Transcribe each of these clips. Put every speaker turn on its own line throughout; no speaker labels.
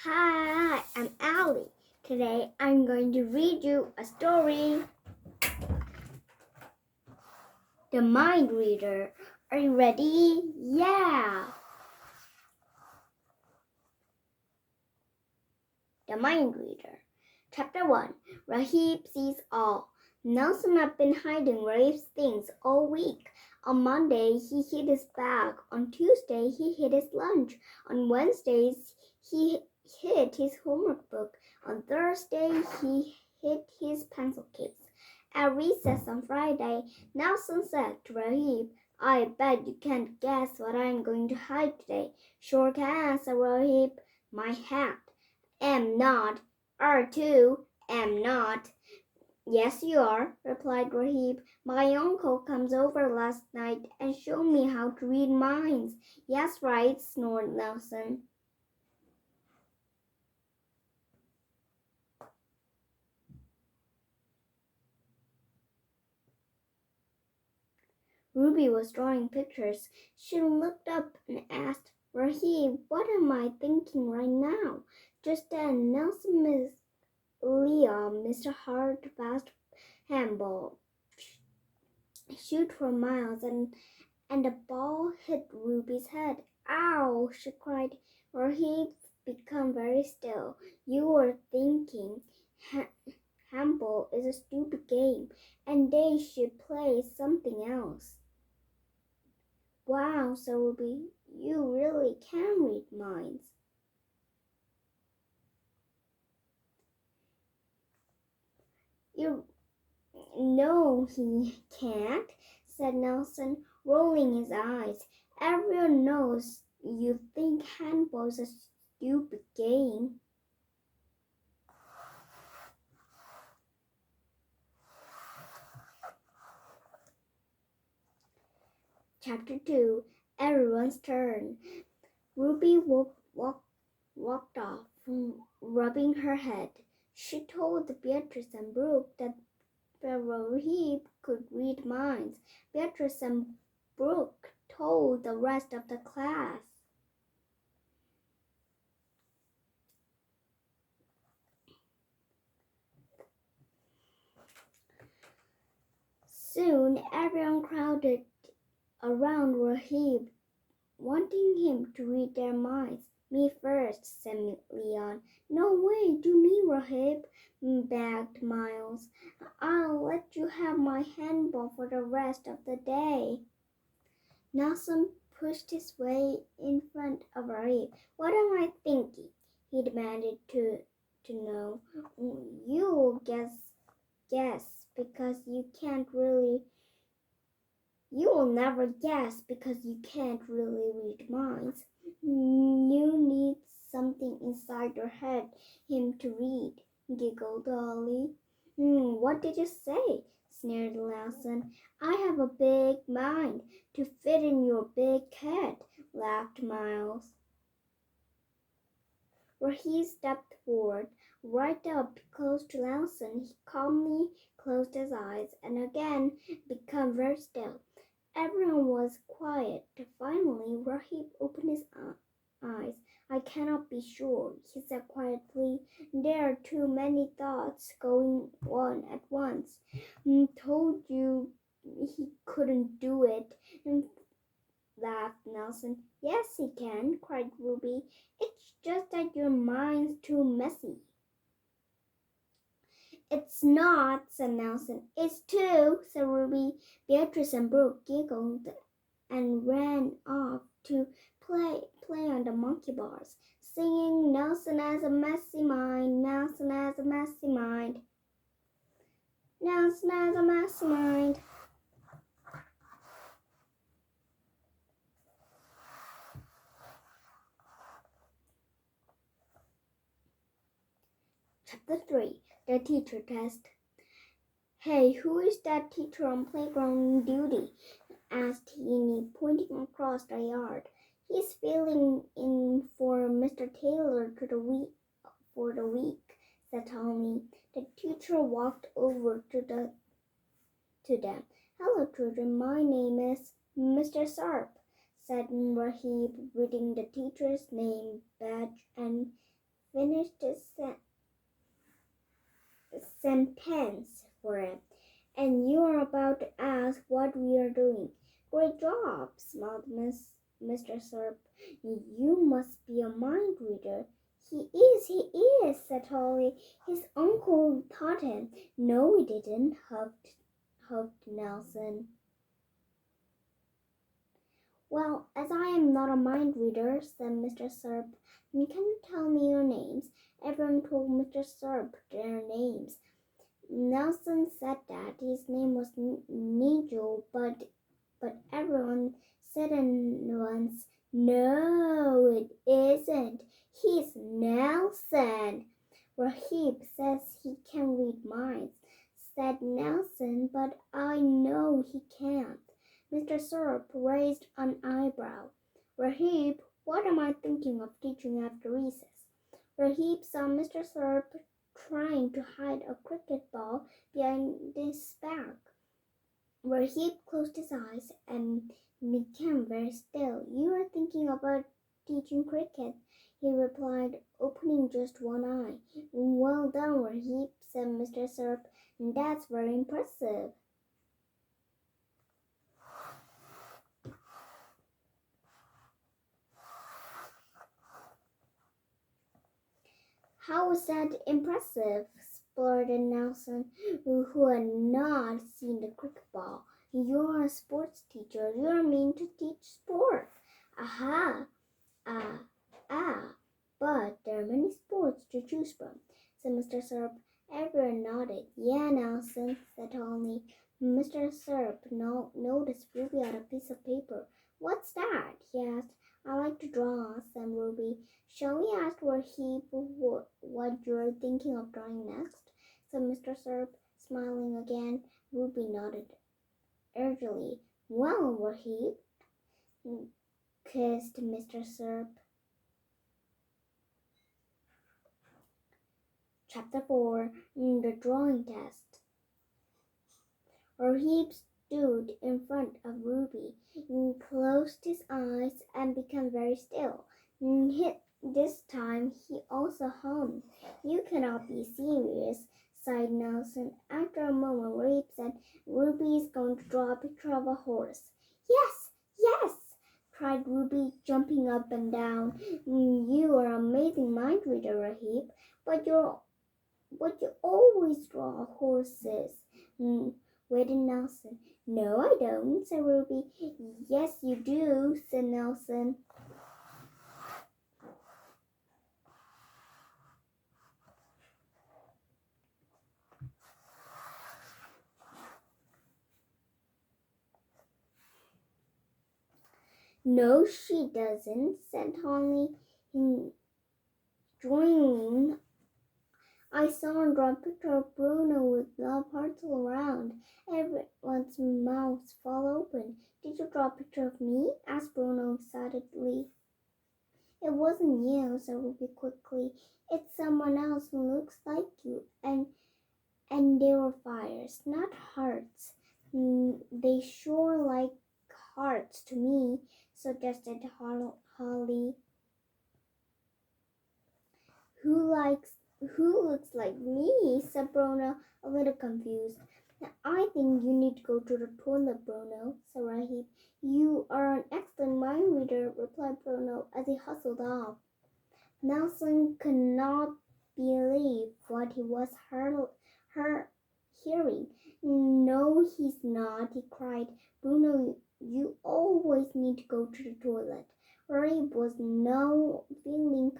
Hi, I'm Elly. Today I'm going to read you a story. The Mind Reader. Are you ready? Yeah! The Mind Reader. Chapter 1. Rahib Sees All. Nelson had been hiding Rahib's things all week. On Monday, he hid his bag. On Tuesday, he hid his lunch. On Wednesdays, he hid his homework book. On Thursday, he hid his pencil case. At recess on Friday, Nelson said to Rahib, "I bet you can't guess what I'm going to hide today." "Sure can," said Rahib. "My hat." "Am not." "R2, am not." "Yes, you are," replied Rahib. "My uncle comes over last night and showed me how to read minds." "Yes, right," snored Nelson. Ruby was drawing pictures. She looked up and asked, "Rahib, what am I thinking right now?" Just then, Nelson missed Mr. Hard fast handball shoot for miles, and the ball hit Ruby's head. "Ow!" she cried. Rahib became very still. "You were thinking handball is a stupid game, and they should play something else." "Wow," said Ruby, "you really can read minds." "No, he can't," said Nelson, rolling his eyes. "Everyone knows you think handball's a stupid game." Chapter 2. Everyone's Turn. Ruby walked off, rubbing her head. She told Beatrice and Brooke that Rahib could read minds. Beatrice and Brooke told the rest of the class. Soon everyone crowded around Rahib, wanting him to read their minds. "Me first," said Leon. "No way, do me, Rahib," begged Miles. "I'll let you have my handball for the rest of the day." Nelson pushed his way in front of Rahib. "What am I thinking?" he demanded to know. "You'll guess because you can't really You'll never guess because you can't really read minds. You need something inside your head him to read," giggled Ollie. "What did you say?" sneered Nelson. "I have a big mind to fit in your big head," laughed Miles. He stepped forward, right up close to Nelson. He calmly closed his eyes and again became very still. Everyone was quiet. Finally, Rahib opened his eyes. "I cannot be sure," he said quietly. "There are too many thoughts going on at once." "Told you he couldn't do it," laughed Nelson. "Yes, he can," cried Ruby. "It's just that your mind's too messy." "It's not," said Nelson. "It's too," said Ruby. Beatrice and Brooke giggled and ran off to play on the monkey bars, singing, "Nelson has a messy mind, Nelson has a messy mind, Nelson has a messy mind." Chapter 3. The Teacher Test. "Hey, who is that teacher on playground duty?" asked Teeny, pointing across the yard. "He's filling in for Mr. Taylor for the week," said Tommy. The teacher walked over to them. "Hello, children. My name is Mr. Sharp," said Rahib, reading the teacher's name, badge, and finished the sentence for him. And you are about to ask what we are doing. Great job, smiled Mr. Serp. You must be a mind reader. He is, said Holly. His uncle taught him. No, he didn't, huffed Nelson. Well, as I am not a mind reader, said Mr. Serp, can you tell me your names? Everyone told Mr. Serp their names. Nelson said that his name was Nigel, but everyone said at once, no, it isn't. He's Nelson. Rahib says he can read minds, said Nelson, but I know he can't. Mr. Serp raised an eyebrow. Rahib, what am I thinking of teaching after recess? Rahib saw Mr. Serp trying to hide a cricket ball behind his back. Rahib closed his eyes and became very still. You are thinking about teaching cricket, he replied, opening just one eye. Well done, Rahib, said Mr. Serp. That's very impressive. How was that impressive? Spluttered Nelson, who had not seen the cricket ball. You're a sports teacher. You're meant to teach sport. Aha! But there are many sports to choose from, said Mr. Serp. Everyone nodded. Yeah, Nelson, said Holly. Mr. Serp noticed Ruby had a piece of paper. What's that? He asked. I like to draw, said Ruby. Shall we ask Rahib what you're thinking of drawing next? Said Mr. Serp, smiling again. Ruby nodded eagerly. Well, Rahib, kissed Mr. Serp. Chapter 4, The Drawing Test. Rahib stood in front of Ruby, closed his eyes, and became very still. This time he also hummed. You cannot be serious, sighed Nelson. After a moment, Rahib said, Ruby is going to draw a picture of a horse. Yes, yes, cried Ruby, jumping up and down. You are an amazing mind reader, Rahib, but you always draw horses. Waited Nelson. No, I don't, said Ruby. Yes, you do, said Nelson. No, she doesn't, said Holly. Joining, I saw her draw a picture of Bruno with love hearts all around. Everyone's mouths fall open. Did you draw a picture of me? Asked Bruno excitedly. It wasn't you, said Ruby quickly. It's someone else who looks like you. And they were fires, not hearts. They sure like hearts to me, suggested Holly. Who looks like me? Said Bruno, a little confused. I think you need to go to the toilet, Bruno, said Rahib. You are an excellent mind reader, replied Bruno as he hustled off. Nelson could not believe what he was hearing. No, he's not, he cried. Bruno, you always need to go to the toilet. Rahib was now feeling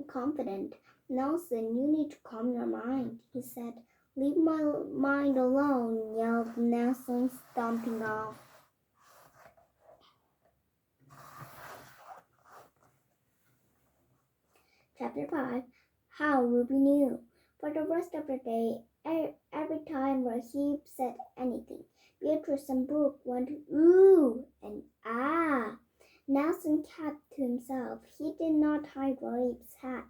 confident. Nelson, you need to calm your mind, he said. Leave my mind alone, yelled Nelson, stomping off. Chapter 5, How Ruby Knew. For the rest of the day, every time Rahib said anything, Beatrice and Brooke went ooh and ah. Nelson kept to himself. He did not hide Rahib's hat.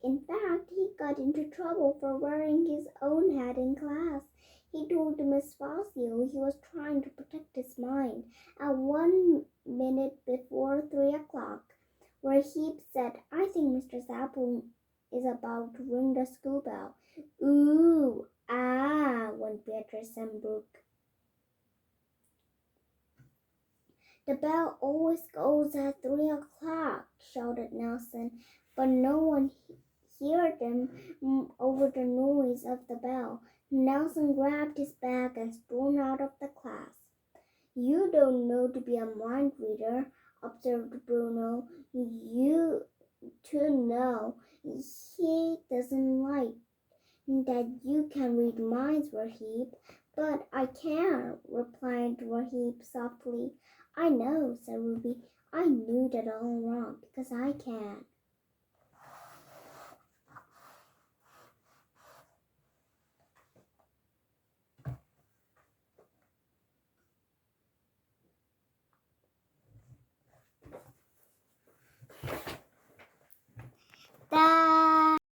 In fact, he got into trouble for wearing his own hat in class. He told Miss Fazio he was trying to protect his mind. At 1 minute before 3 o'clock, Rahib said, I think Mr. Apple is about to ring the school bell. Ooh, ah, went Beatrice and Brooke. The bell always goes at 3 o'clock, shouted Nelson, but no one heard them over the noise of the bell. Nelson grabbed his bag and stormed out of the class. You don't know to be a mind reader, observed Bruno. You to know he doesn't like that you can read minds, Rahib. But I can, replied Rahib softly. I know, said Ruby. I knew that all along because I can.